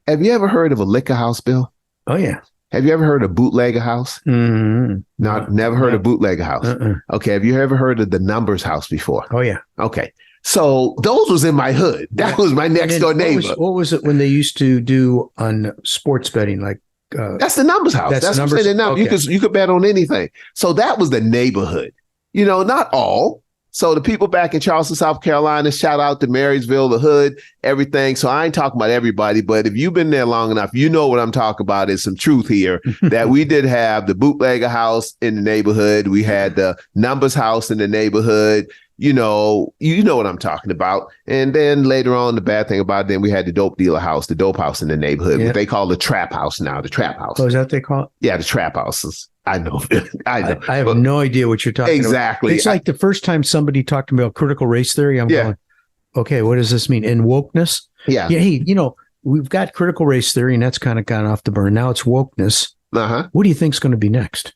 Have you ever heard of a liquor house, Bill? Oh, yeah. Have you ever heard of bootlegger house? Mm-hmm. No, never heard of bootlegger house. Okay. Have you ever heard of the numbers house before? Oh, yeah. Okay. So those was in my hood. That was my next door neighbor. What was it when they used to do on sports betting? Like that's the numbers house. That's the numbers. Okay. You could bet on anything. So that was the neighborhood. Not all. So the people back in Charleston, South Carolina, shout out to Marysville, the hood, everything. So I ain't talking about everybody, but if you've been there long enough, you know what I'm talking about. Is some truth here that we did have the bootlegger house in the neighborhood. We had the numbers house in the neighborhood. You know what I'm talking about. And then later on, the bad thing about it, then we had the dope dealer house, the dope house in the neighborhood, what they call the trap house now, the trap house. Oh, is that what they call it? Yeah, the trap houses. I know. I have no idea what you're talking about. Exactly. It's like the first time somebody talked to me about critical race theory, I'm going, okay, what does this mean? And wokeness? Yeah. Hey, we've got critical race theory, and that's kind of gone off the burn. Now it's wokeness. What do you think is going to be next?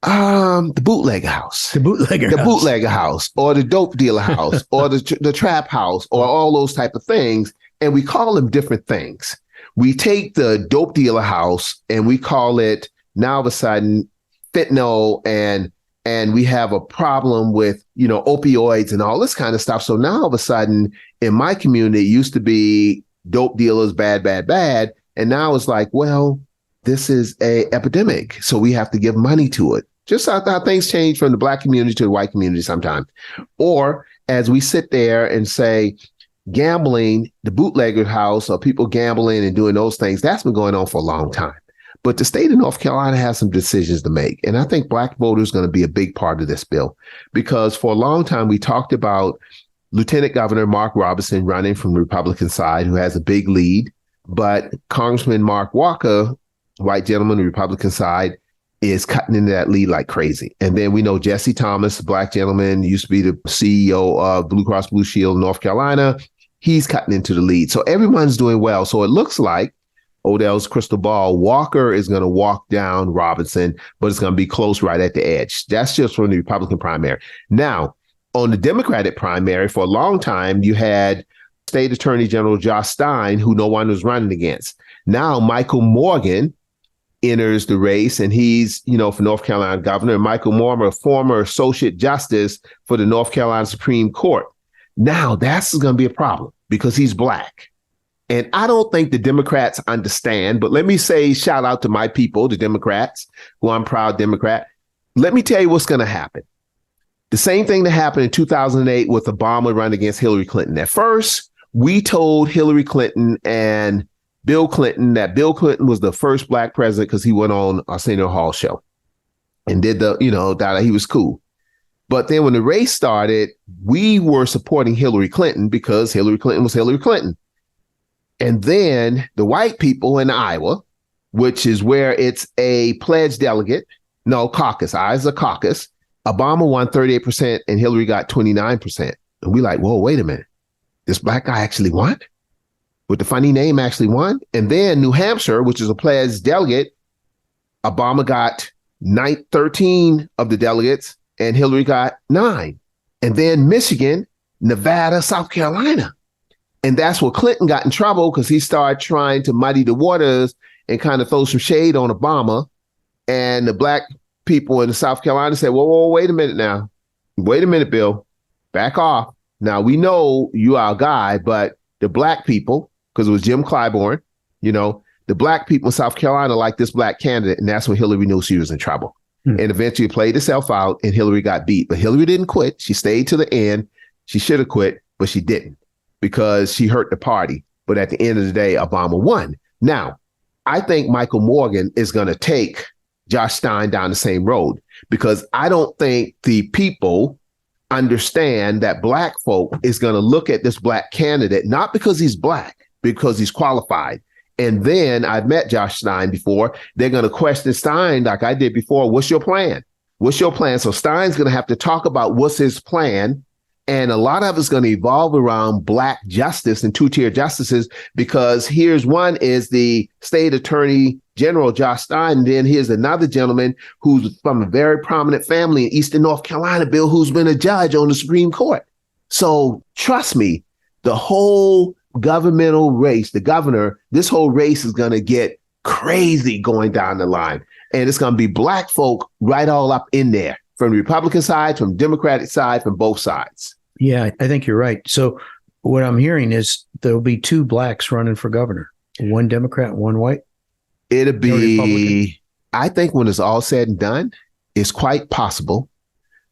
The bootlegger house. The bootlegger house, or the dope dealer house, or the trap house, or all those type of things. And we call them different things. We take the dope dealer house and we call it, now all of a sudden, fentanyl and and we have a problem with, opioids and all this kind of stuff. So now all of a sudden in my community, it used to be dope dealers, bad, bad, bad. And now it's like, well, this is a epidemic, so we have to give money to it. Just how things change from the Black community to the white community sometimes. Or as we sit there and say, gambling, the bootlegger house, or people gambling and doing those things, that's been going on for a long time. But the state of North Carolina has some decisions to make. And I think Black voters are going to be a big part of this bill, because for a long time, we talked about Lieutenant Governor Mark Robinson running from the Republican side, who has a big lead. But Congressman Mark Walker, white gentleman, the Republican side, is cutting into that lead like crazy. And then we know Jesse Thomas, Black gentleman, used to be the CEO of Blue Cross Blue Shield, North Carolina. He's cutting into the lead. So everyone's doing well. So it looks like Odell's crystal ball, Walker is going to walk down Robinson, but it's going to be close right at the edge. That's just from the Republican primary. Now, on the Democratic primary, for a long time, you had State Attorney General Josh Stein, who no one was running against. Now, Michael Morgan enters the race, and he's, for North Carolina governor. Michael Morgan, a former associate justice for the North Carolina Supreme Court. Now, that's going to be a problem because he's Black. And I don't think the Democrats understand, but let me say, shout out to my people, the Democrats, who I'm proud Democrat. Let me tell you what's going to happen. The same thing that happened in 2008 with Obama running against Hillary Clinton. At first, we told Hillary Clinton and Bill Clinton that Bill Clinton was the first Black president because he went on Arsenio Hall show and did that he was cool. But then when the race started, we were supporting Hillary Clinton because Hillary Clinton was Hillary Clinton. And then the white people in Iowa, which is where it's a pledged delegate, caucus, Iowa's a caucus, Obama won 38% and Hillary got 29%. And we like, whoa, wait a minute. This Black guy actually won? With the funny name actually won? And then New Hampshire, which is a pledged delegate, Obama got 13 of the delegates and Hillary got 9. And then Michigan, Nevada, South Carolina. And that's where Clinton got in trouble because he started trying to muddy the waters and kind of throw some shade on Obama. And the Black people in South Carolina said, whoa, wait a minute now. Wait a minute, Bill. Back off. Now, we know you are a guy, but the Black people, because it was Jim Clyburn, the Black people in South Carolina like this Black candidate. And that's when Hillary knew she was in trouble. And eventually played itself out and Hillary got beat. But Hillary didn't quit. She stayed to the end. She should have quit, but she didn't because she hurt the party. But at the end of the day, Obama won. Now, I think Michael Morgan is going to take Josh Stein down the same road because I don't think the people understand that Black folk is going to look at this Black candidate, not because he's Black, because he's qualified. And then I've met Josh Stein before. They're going to question Stein like I did before. What's your plan? What's your plan? So Stein's going to have to talk about what's his plan. And a lot of it's going to evolve around Black justice and two-tier justices, because here's one is the State Attorney General Josh Stein. And then here's another gentleman who's from a very prominent family in Eastern North Carolina, Bill, who's been a judge on the Supreme Court. So trust me, the whole governmental race, the governor, this whole race is going to get crazy going down the line. And it's going to be Black folk right all up in there from the Republican side, from the Democratic side, from both sides. Yeah, I think you're right. So what I'm hearing is there'll be 2 Blacks running for governor, one Democrat, one white. It'll be, I think when it's all said and done, it's quite possible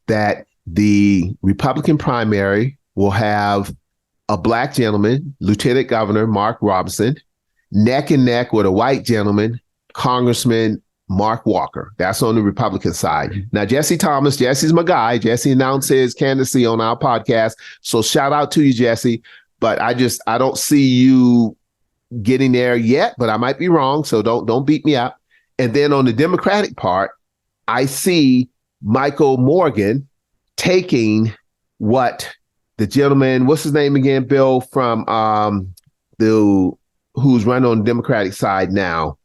that the Republican primary will have a Black gentleman, Lieutenant Governor Mark Robinson, neck and neck with a white gentleman, Congressman Mark Walker. That's on the Republican side. Now, Jesse's my guy. Jesse announced his candidacy on our podcast. So shout out to you, Jesse. But I don't see you getting there yet, but I might be wrong. So don't beat me up. And then on the Democratic part, I see Michael Morgan taking what the gentleman, what's his name again, Bill, from who's running on the Democratic side now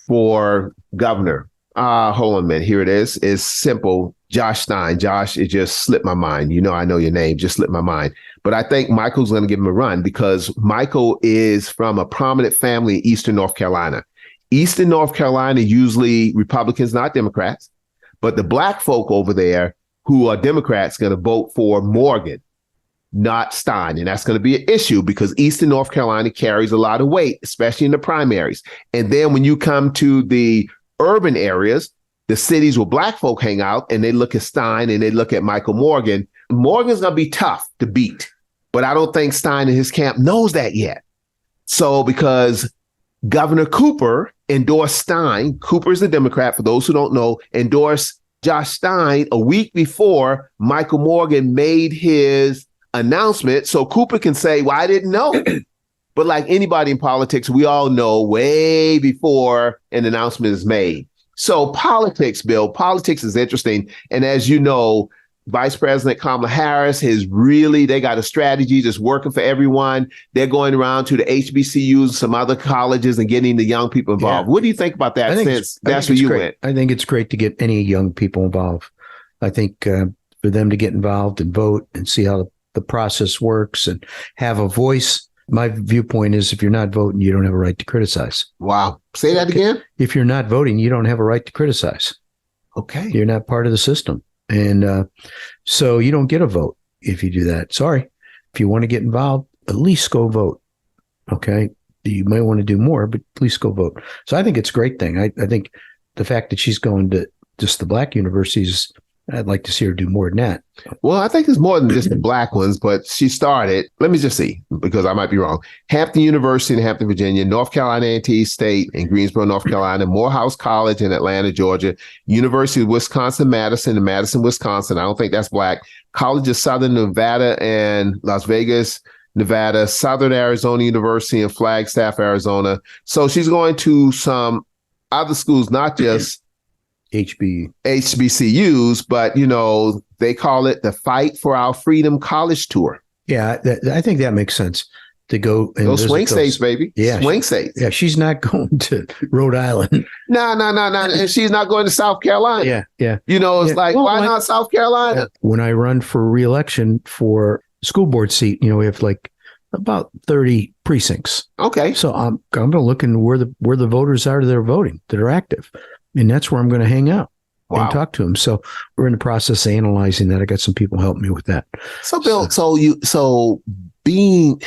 for governor. Hold on a minute. Here it is. It's simple. Josh Stein. Josh, it just slipped my mind. I know your name, just slipped my mind. But I think Michael's going to give him a run because Michael is from a prominent family in Eastern North Carolina. Eastern North Carolina, usually Republicans, not Democrats. But the black folk over there who are Democrats going to vote for Morgan, not Stein. And that's going to be an issue because Eastern North Carolina carries a lot of weight, especially in the primaries. And then when you come to the urban areas, the cities where black folk hang out, and they look at Stein and they look at Michael Morgan, Morgan's going to be tough to beat. But I don't think Stein and his camp knows that yet. So because Governor Cooper endorsed Stein, Cooper's a Democrat, for those who don't know, endorsed Josh Stein a week before Michael Morgan made his announcement. So Cooper can say, well, I didn't know. But like anybody in politics, we all know way before an announcement is made. So politics, Bill, politics is interesting. And as you know, Vice President Kamala Harris they got a strategy that's working for everyone. They're going around to the HBCUs, some other colleges, and getting the young people involved. Yeah. What do you think about that since that's where you went? I think it's great to get any young people involved. I think for them to get involved and vote and see how the process works and have a voice. My viewpoint is if you're not voting, you don't have a right to criticize. Wow. Say that again. If you're not voting, you don't have a right to criticize. Okay. You're not part of the system. And so you don't get a vote if you do that. Sorry. If you want to get involved, at least go vote. Okay. You may want to do more, but at least go vote. So I think it's a great thing. I think the fact that she's going to just the black universities, I'd like to see her do more than that. Well, I think it's more than just the black ones, but she started, let me just see, because I might be wrong. Hampton University in Hampton, Virginia, North Carolina A&T State in Greensboro, North Carolina, Morehouse College in Atlanta, Georgia, University of Wisconsin-Madison in Madison, Wisconsin. I don't think that's black. College of Southern Nevada and Las Vegas, Nevada, Southern Arizona University in Flagstaff, Arizona. So she's going to some other schools, not just HBCUs, but, they call it the Fight for Our Freedom College Tour. Yeah, I think that makes sense to go and those swing states, baby. Yeah, swing states. Yeah, she's not going to Rhode Island. No. And she's not going to South Carolina. Yeah. Why not South Carolina? When I run for re-election for school board seat, we have like about 30 precincts. Okay. So I'm going to look in where the voters are that are voting, that are active. And that's where I'm going to hang out and talk to them. So we're in the process of analyzing that. I got some people helping me with that. So Bill, so being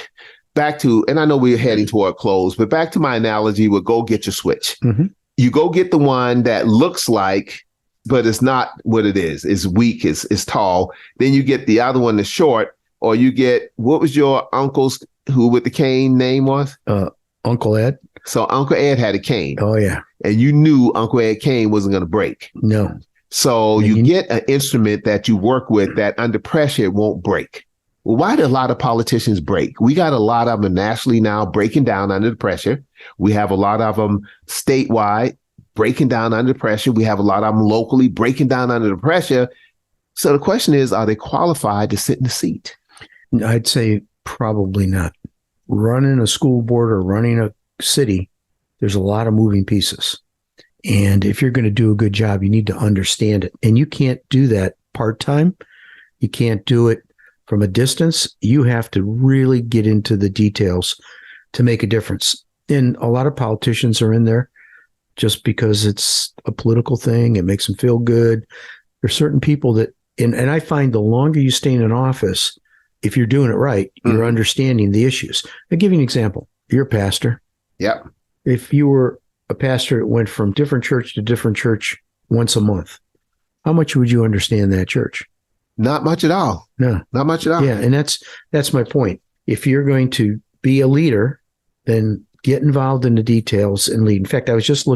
back to, and I know we're heading toward close, but back to my analogy with go get your switch. Mm-hmm. You go get the one that looks like, but it's not what it is. It's weak, it's tall. Then you get the other one that's short, or you get, what was your uncle's who with the cane name was? Uncle Ed. So Uncle Ed had a cane. Oh, yeah. And you knew Uncle Ed cane wasn't going to break. No. So you get an instrument that you work with that under pressure it won't break. Well, why do a lot of politicians break? We got a lot of them nationally now breaking down under the pressure. We have a lot of them statewide breaking down under pressure. We have a lot of them locally breaking down under the pressure. So the question is, are they qualified to sit in the seat? I'd say probably not. Running a school board or running a city, there's a lot of moving pieces. And if you're going to do a good job, you need to understand it. And you can't do that part-time. You can't do it from a distance. You have to really get into the details to make a difference. And a lot of politicians are in there just because it's a political thing. It makes them feel good. There's certain people that, and I find the longer you stay in an office, if you're doing it right, you're understanding the issues. I'll give you an example. You're a pastor. Yep. If you were a pastor that went from different church to different church once a month, how much would you understand that church? Not much at all. No. Not much at all. Yeah, and that's my point. If you're going to be a leader, then get involved in the details and lead. In fact, I just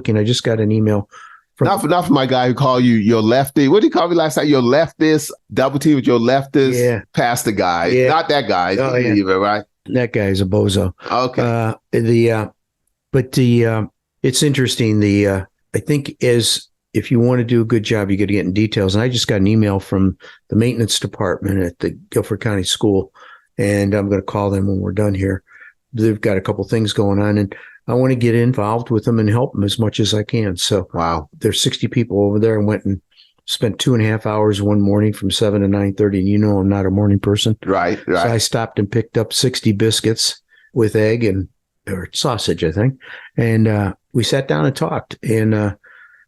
got an email from not for my guy who called you your lefty. What did he call me last night? Your leftist, double T with your leftist pastor guy. Yeah. Not that guy. Oh, yeah. Either, right? That guy is a bozo. Okay. It's interesting. I think if you want to do a good job, you got to get in details. And I just got an email from the maintenance department at the Guilford County School, and I'm going to call them when we're done here. They've got a couple things going on, and I want to get involved with them and help them as much as I can. So there's 60 people over there, and went and spent 2.5 hours one morning from 7 to 9:30. And I'm not a morning person. Right. So I stopped and picked up 60 biscuits with egg or sausage, I think. And we sat down and talked. And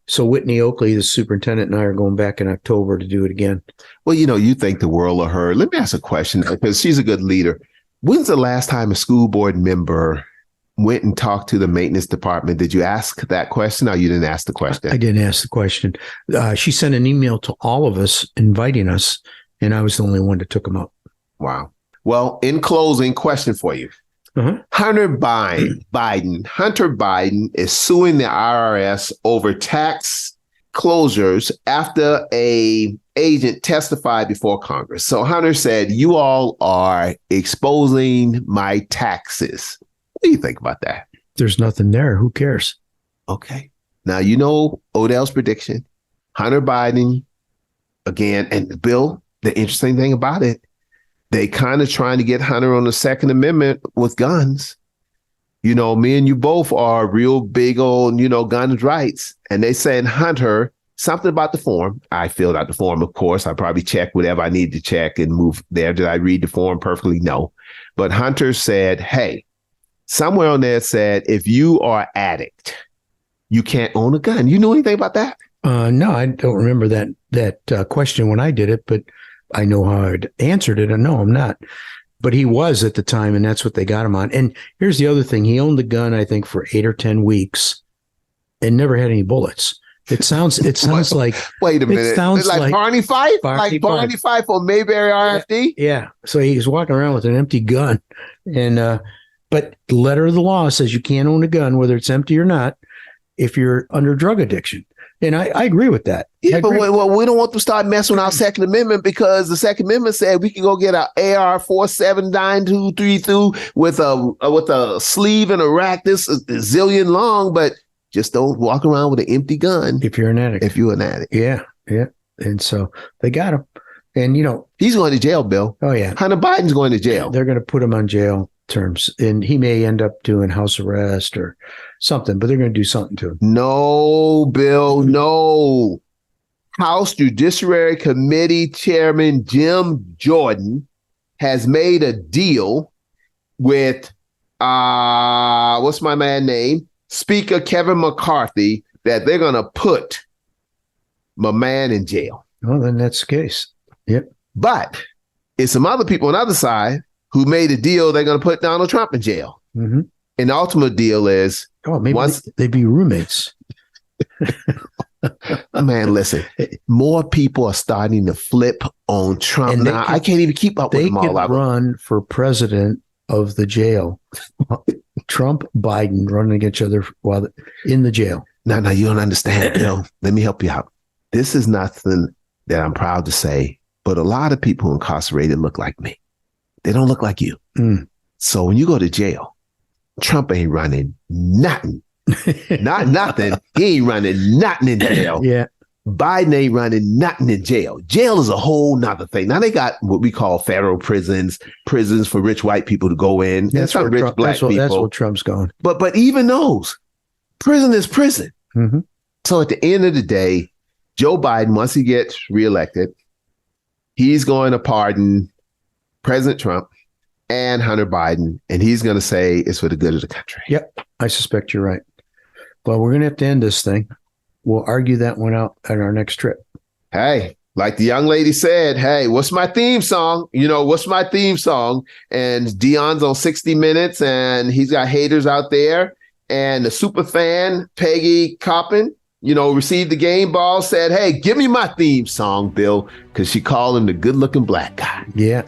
So Whitney Oakley, the superintendent, and I are going back in October to do it again. Well, you think the world of her. Let me ask a question, because she's a good leader. When's the last time a school board member went and talked to the maintenance department? Did you ask that question, or you didn't ask the question? I didn't ask the question. She sent an email to all of us inviting us, and I was the only one that took them up. Wow. Well, in closing, question for you. Hunter Biden is suing the IRS over tax closures after a agent testified before Congress. So Hunter said, you all are exposing my taxes. What do you think about that? There's nothing there. Who cares? Okay. Now, Odell's prediction, Hunter Biden, again, and Bill, the interesting thing about it, they kind of trying to get Hunter on the Second Amendment with guns. Me and you both are real big on, guns rights. And they saying Hunter, something about the form. I filled out the form, of course. I probably checked whatever I needed to check and move there. Did I read the form perfectly? No. But Hunter said, hey, somewhere on there said, if you are addict, you can't own a gun. You know anything about that? No, I don't remember that question when I did it, but I know how I answered it. And no, I'm not. But he was at the time, and that's what they got him on. And here's the other thing. He owned the gun, I think, for 8 or 10 weeks and never had any bullets. It sounds like... Wait a minute. It sounds like Barney Fife? Barney Fife or Mayberry RFD? Yeah. So he was walking around with an empty gun. And but the letter of the law says you can't own a gun, whether it's empty or not, if you're under drug addiction. And I agree with that. Yeah, but we don't want to start messing with our Second Amendment, because the Second Amendment said we can go get an AR-479-232 with a sleeve and a rack this a zillion long, but just don't walk around with an empty gun. If you're an addict. Yeah. And so they got him. And, he's going to jail, Bill. Oh, yeah. Hunter Biden's going to jail. They're going to put him on jail terms, and he may end up doing house arrest or something, but they're going to do something to him. No, Bill, no. House Judiciary Committee Chairman Jim Jordan has made a deal with, what's my man name? Speaker Kevin McCarthy, that they're going to put my man in jail. Well, then that's the case. Yep. But it's some other people on the other side who made a deal they're going to put Donald Trump in jail. Mm-hmm. And the ultimate deal is... Oh, maybe they'd be roommates. Man, listen, more people are starting to flip on Trump now. I can't even keep up with them all. They could run for president of the jail. Trump, Biden running against each other while in the jail. No, you don't understand, Bill. Let me help you out. This is nothing that I'm proud to say, but a lot of people incarcerated look like me. They don't look like you. So when you go to jail, Trump ain't running nothing. Not nothing. He ain't running nothing in jail. Yeah. Biden ain't running nothing in jail. Jail is a whole nother thing. Now they got what we call federal prisons for rich white people to go in. That's some rich black people. That's where Trump's going. But even those, prison is prison. Mm-hmm. So at the end of the day, Joe Biden, once he gets reelected, he's going to pardon President Trump and Hunter Biden, and he's going to say it's for the good of the country. Yep, I suspect you're right. Well, we're going to have to end this thing. We'll argue that one out at our next trip. Hey, like the young lady said, hey, what's my theme song? What's my theme song? And Dion's on 60 Minutes, and he's got haters out there. And the super fan, Peggy Coppin, received the game ball, said, hey, give me my theme song, Bill, because she called him the good-looking black guy. Yeah.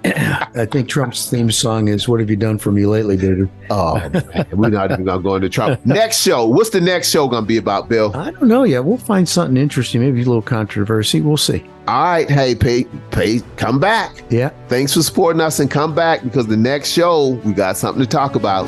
I think Trump's theme song is "What Have You Done For Me Lately, Dude?" Oh, man, we're not even going to go into Trump. Next show. What's the next show going to be about, Bill? I don't know yet. We'll find something interesting, maybe a little controversy. We'll see. All right. Hey, Pete, come back. Yeah. Thanks for supporting us, and come back, because the next show, we got something to talk about.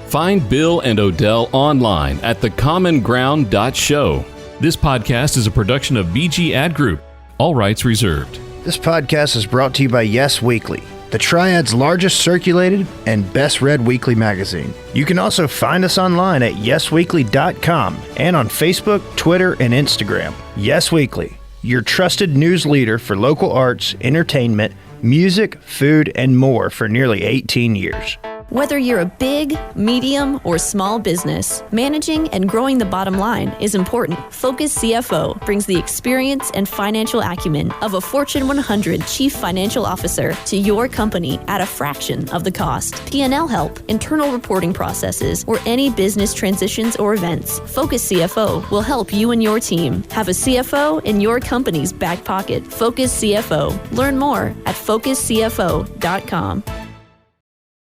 Find Bill and Odell online at thecommonground.show. This podcast is a production of BG Ad Group. All rights reserved. This podcast is brought to you by Yes Weekly, the Triad's largest circulated and best read weekly magazine. You can also find us online at yesweekly.com and on Facebook, Twitter, and Instagram. Yes Weekly, your trusted news leader for local arts, entertainment, music, food, and more for nearly 18 years. Whether you're a big, medium, or small business, managing and growing the bottom line is important. Focus CFO brings the experience and financial acumen of a Fortune 100 Chief Financial Officer to your company at a fraction of the cost. P&L help, internal reporting processes, or any business transitions or events. Focus CFO will help you and your team have a CFO in your company's back pocket. Focus CFO. Learn more at focuscfo.com.